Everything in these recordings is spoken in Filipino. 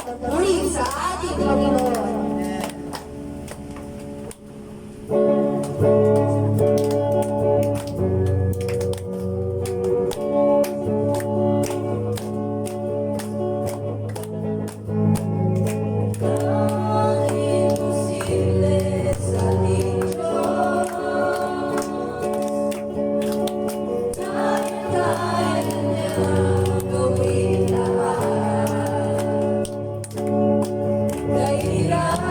muli sa ating Panginoon. Kailangan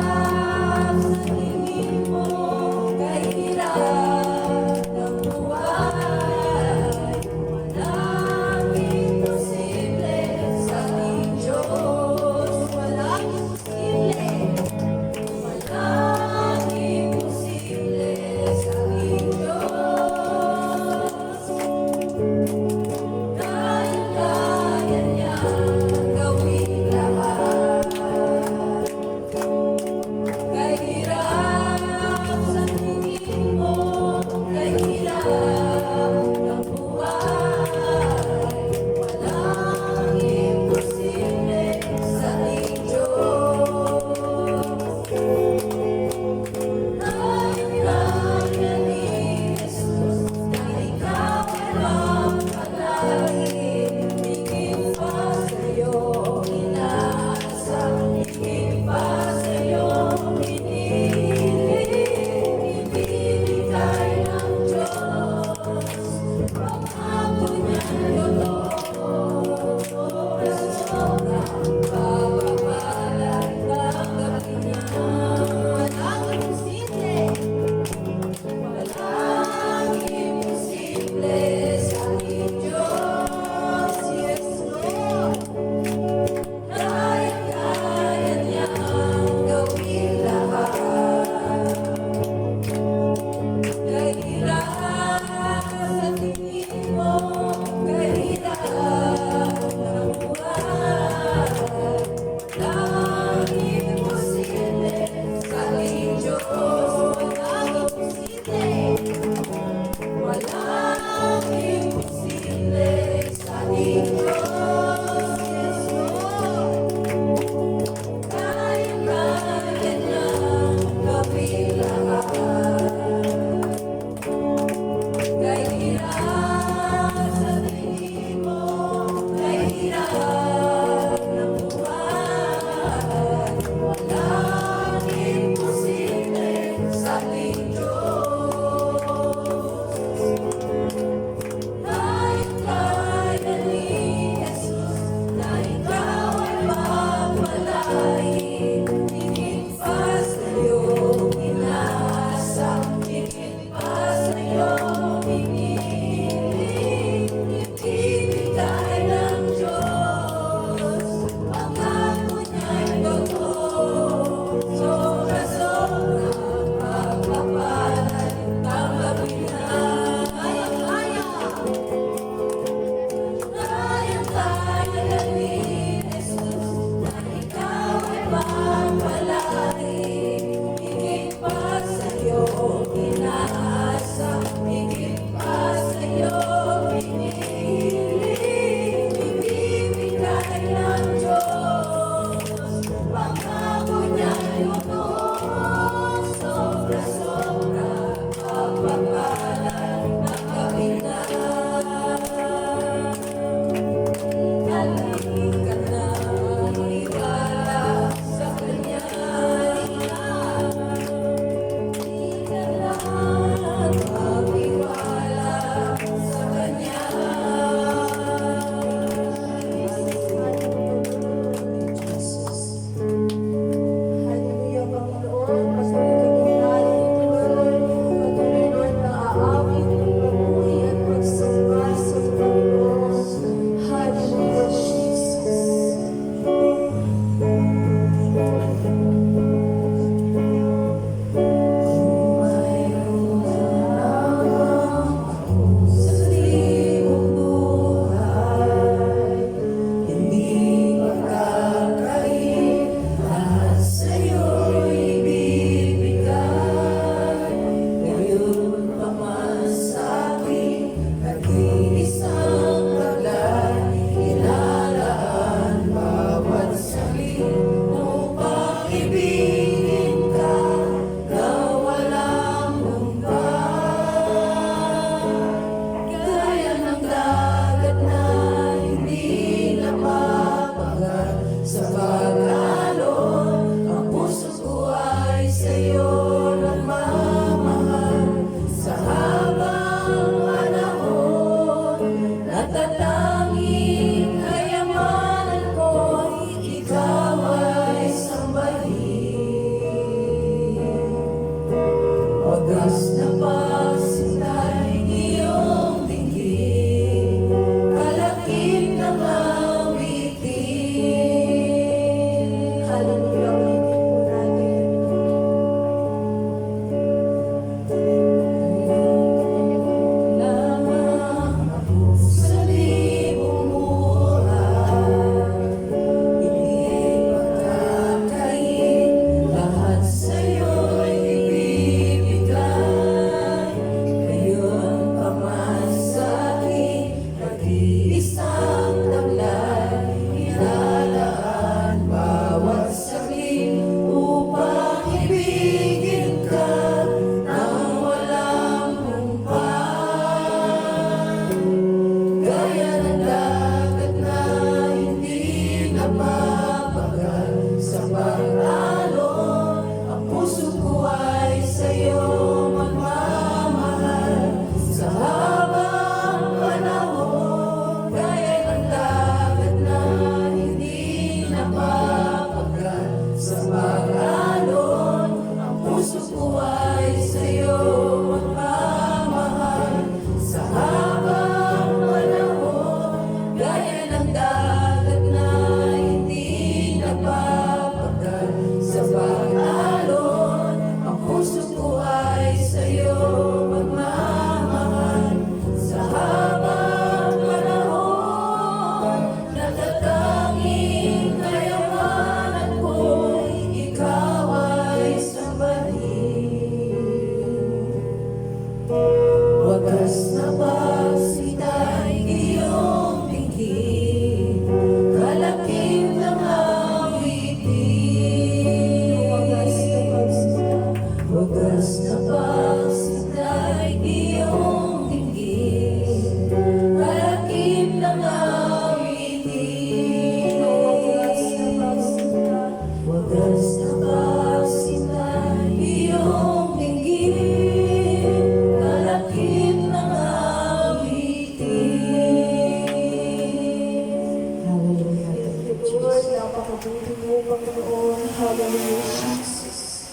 purihin mo, Panginoon. Hallelujah, Jesus.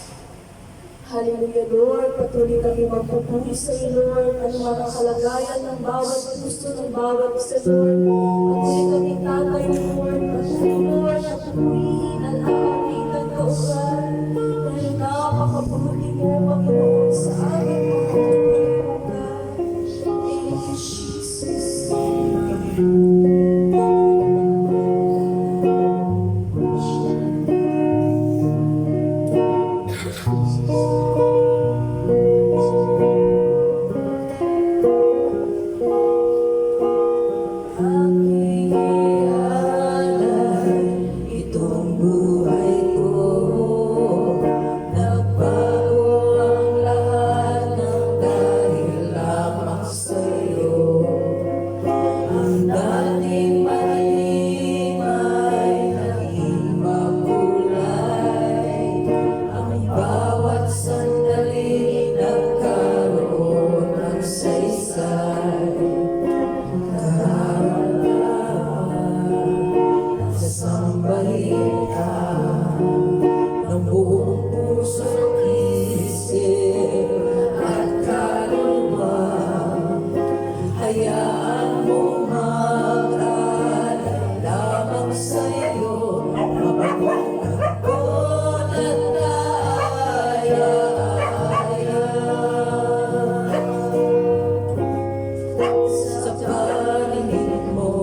Hallelujah, Lord. Patuloy kami magpupuri sa iyo, Lord. Ano mga kalagayan ng bawat gusto ng bawat isa, Lord. Patuloy kami tatay, Lord. Patuloy, Lord, na purihin ang aawitan kaugal. Dahil napakapuri mo, Panginoon, sa aming mga pagkakugal. Thank you, Jesus. Aking ialay itong buhay ko. Nagbago ang lahat ng dahil lamang sa'yo. Ang dating madilim ay naging makulay. Ang bawat sandali nagkaroon ng saysay. Sasambahin ka ng buong puso't isip at kaluluwa. Hayaan mo mag-alay lamang sa'yo, mabagong ampon at kaaya-aya. Sa paningin mo,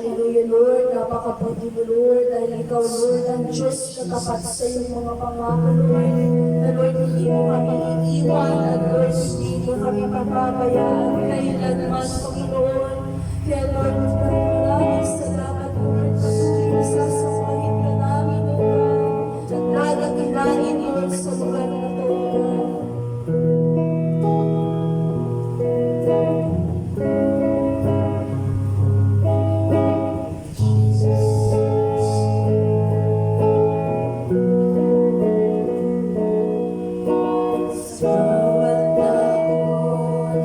Hallelujah, Lord. Napakabuti mo, Lord. Dahil ikaw, Lord, ang Diyos na tapat sa iyong mga pangako, Lord. Na, Lord, hindi mo kami iiwan. At, Lord, hindi mo kami papabayaan. Kailanman, Panginoon. Kaya, Lord, maraming salamat, Lord. Patuloy na sasampahin ka namin, O God. At lalaginain, Lord, sa lugar na to, O God. Bawat taon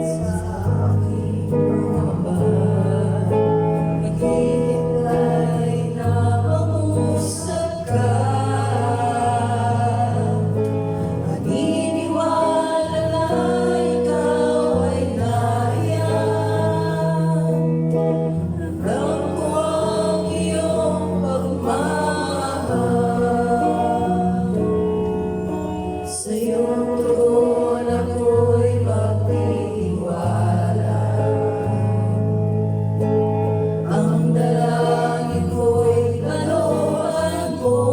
sa aking mga bahay, naghihintay na mangusap ka. Maniniwala na ikaw ay nariyan. Ramdam ko ang iyong pagmamahal. Sa iyong tugon ako'y magtitiwala. Ang dalangin ko'y kalooban mo.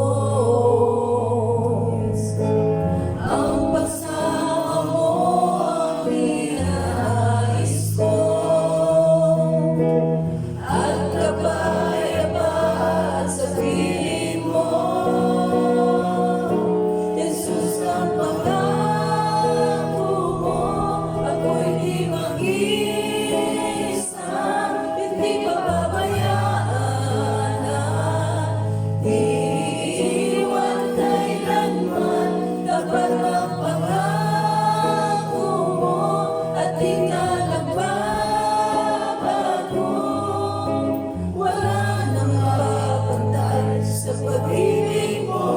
Ang pagsama mo ang ninanais ko. At kapayapaan sa piling mo. Jesus, ang pangako mo, ako'y di mag-iisa, hindi pababayaan na iiwan kailanman. Dapat ang pangako mo at di ka nagbabago. Wala nang mapapantay sa pag-ibig mo,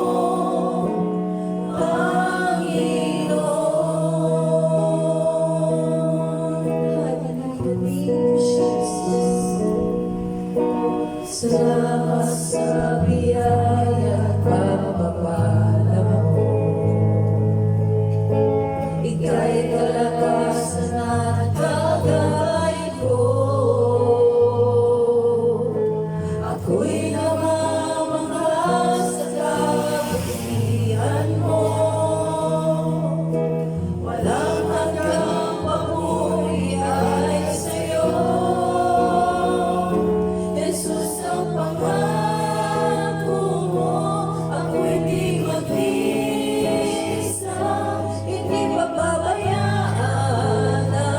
salamat sa biyaya at pagpapala mo. Ika'y kalakasan at kagay ko. Ako'y namamangha sa kabutihan mo. Walang hanggang papuri ay sa'yo. Jesus, ang pangako mo, ako'y di mag-iisa, hindi pababayaan na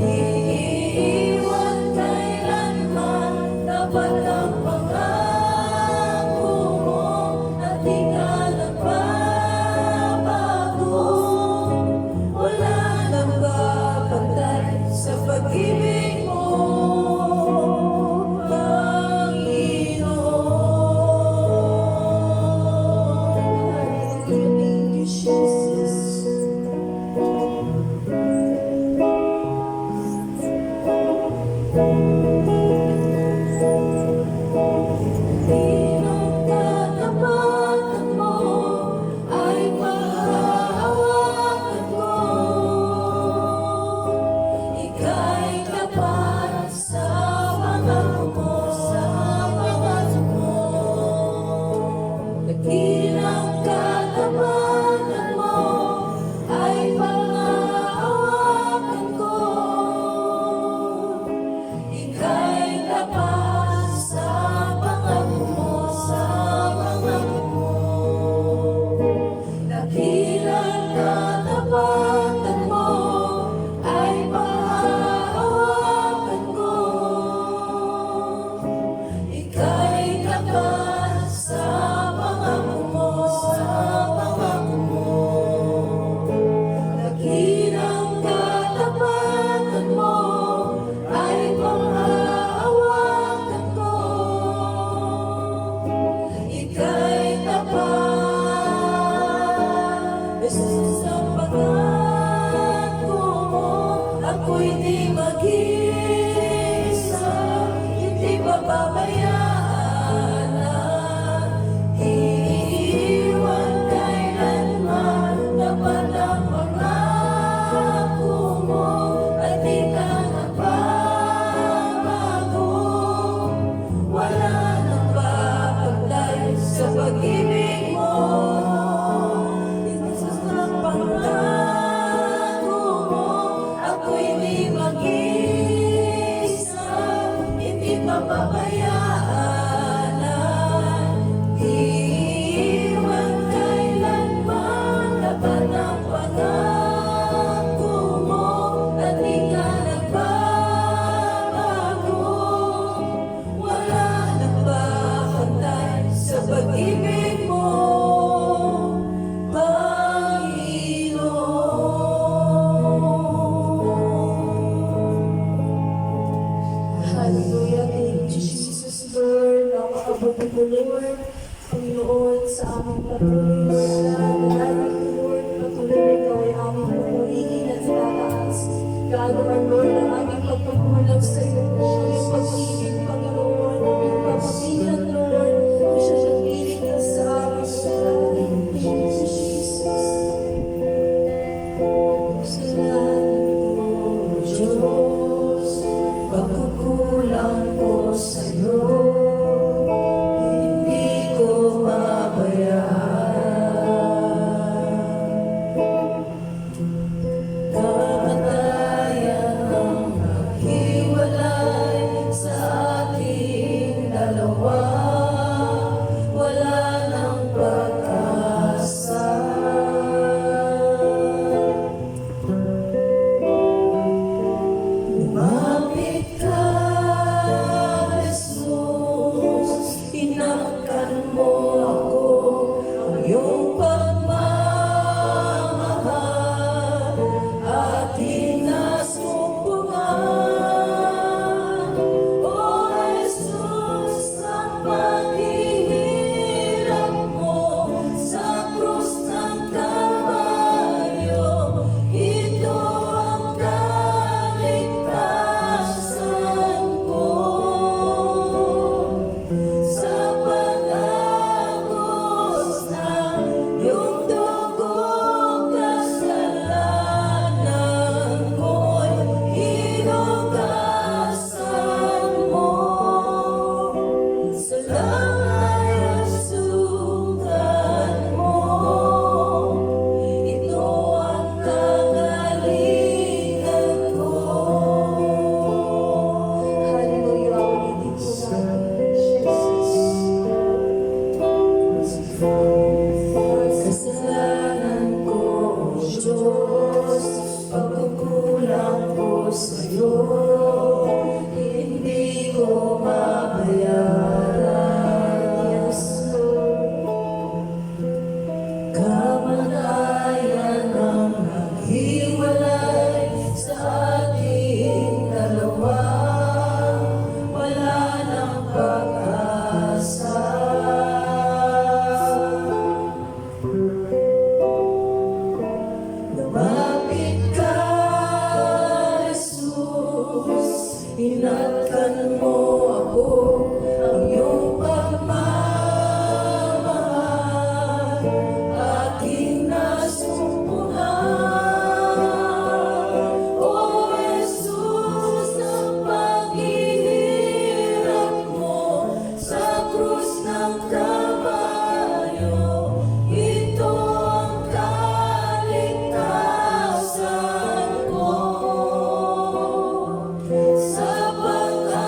iiwan kailanman. Dapat ang pangako mo at di ka nagbabago. Wala nang babantay sa pag-ibig mo, Panginoon. Thank you, Jesus. Ang katapatan mo ay panghahawakan ko. Ika'y tapat sa pangako mo, sa pangako mo. Dakilang katapatan mo ay panghahawakan ko. mapabayaan, di man kailanman laban ang pangako mo at di ka nagbabago. Wala nang bakantay sa pag-ibig mo, Hallelujah. Thank you, Jesus, Lord. Napakabuti po, Lord. Panginoon, sa aming patuloy, Lord, dalangin, Lord, patuloy na ikaw ay aming pupurihin at itataas. Gaano man, Lord, ang aming pagpapulang sa iyo, ang iyong pag-ibig, Panginoon, ang iyong papagilan, Lord, ang siya nagpilit ka sa amin, Lord. Thank you, Jesus. Salamat po, Diyos. Pagkukulang ko sa'yo, hindi ko mabayaan. Kamatayan ang naghiwalay sa ating dalawa, wala nang pag-asa. Lumapit ka, Jesus, inangkan mo ako, ang iyong pagmamahal at hinasumpungan. O Jesus, ang paghihirap mo sa krus ng Kalbaryo, ito ang kaligtasan ko. Sa pag-agos ng iyong dugo, kasalanan ko'y hinugasan mo. Sa langay at sugat mo, ito ang kagalingan ko. Hallelujah. Ulitin po namin, Jesus. Kasalanan ko, O Diyos, pagkukulang ko sa'yo, hindi ko mabayaran. Yes, Lord. Kamatayan ang naghiwalay sa ating dalawa, wala nang pag-asa. Lumapit ka, Jesus, inangkan mo ako, ang iyong pagmamahal at hinasumpungan. O Jesus, ang paghihirap mo sa krus ng Kalbaryo, ito ang kaligtasan ko. Sa pag-agos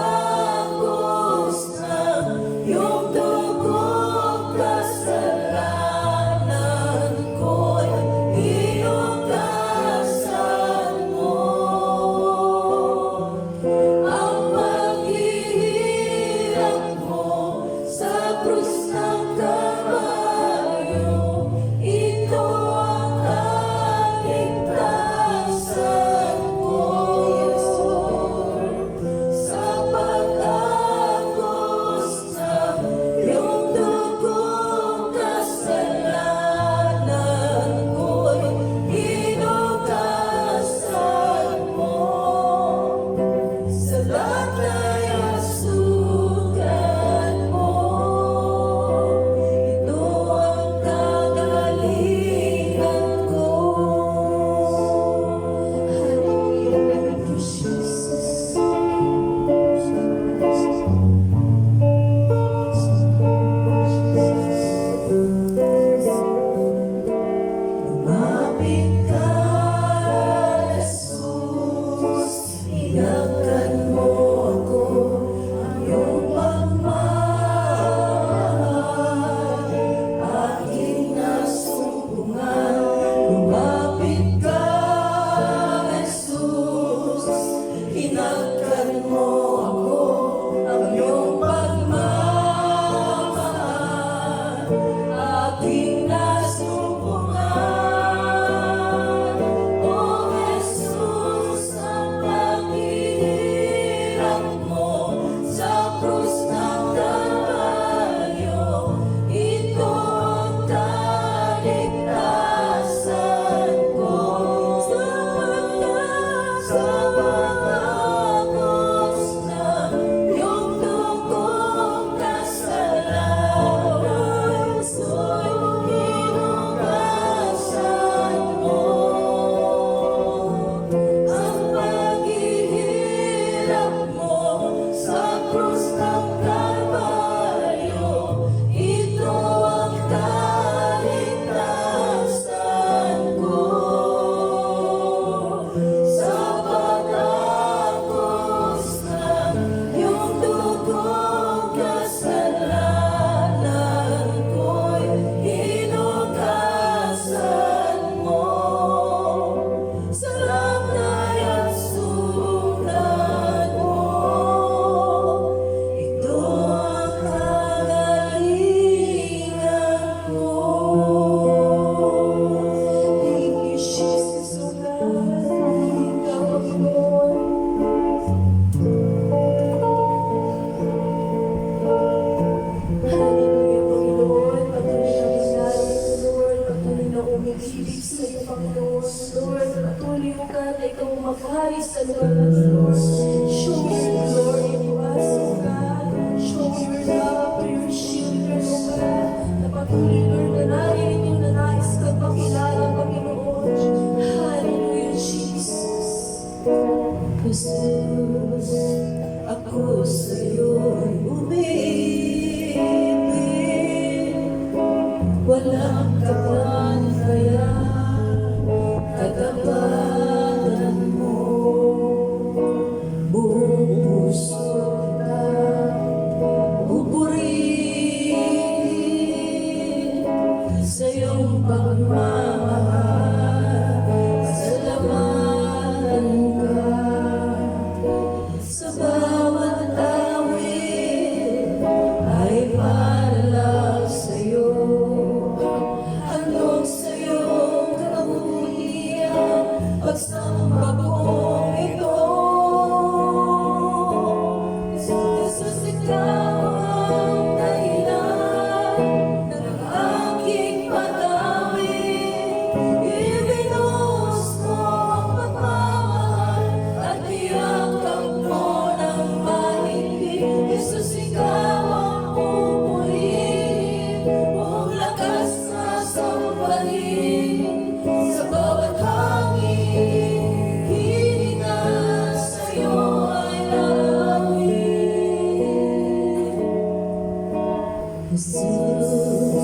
Jesus,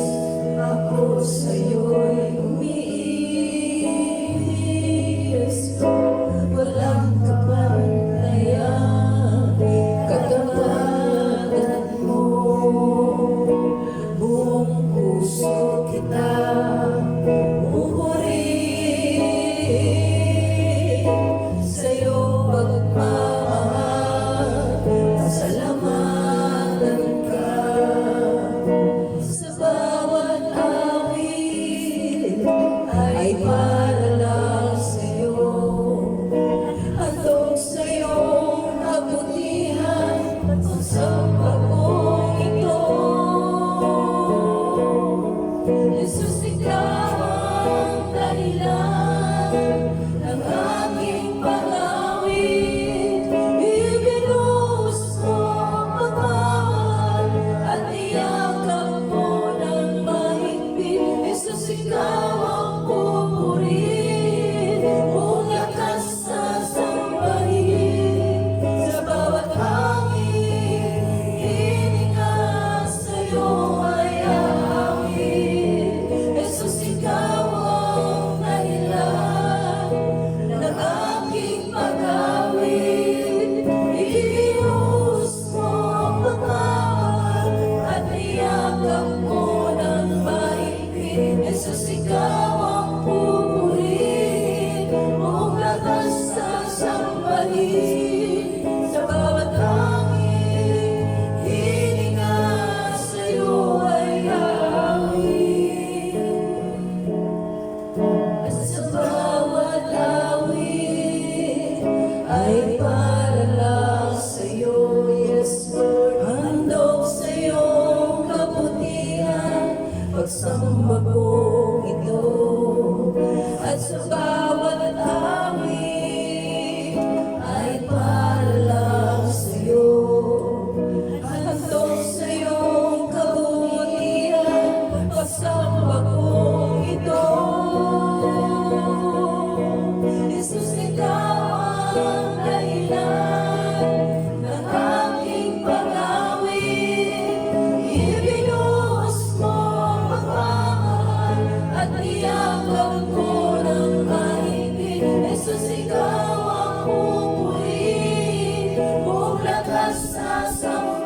ako sa'yo'y umiinis. Walang kapantayan, katapanan mo. Buong puso kita pupurihin. Sa'yo pagmamahal, pasalamatan ka. Sa bawat awit ay para lang sa'yo. Handog sa'yong kabutihan sa pagkong ito. Jesus, ikaw ang dahilan ng aking pag-awit. Ibinuhos mo ang pagmamahal at niyakap mo ng mahigpit. Jesus, ikaw ang pupurihin, mong lakas sa sambahin. Sa bawat hangin, hininga sa'yo ay aawit. Jesus, ikaw ang dahilan ng aking pag-awit. Ibinuhos mo ang pagmamahal at niyakap mo ng mahigpit. Jesus, ikaw ang pupurihin, mong lakas sa sambahin. Sa bawat hangin, hininga sa'yo ay aawit. At sa bawat awit ay para lang sa'yo. Yes, Lord, handog sa'yong kabutihan, pagsamba kong ito. At sa bawat awit ay para lang sa'yo. Handog sa'yong kabutihan, pagsamba kong ito. Jesus, ikaw ang dahilan ng aking pag-awit. Ibinuhos mo ang pagmamahal at niyakap mo ng mahigpit. Jesus, ikaw ang pupurihin, mong lakas sa sambahin.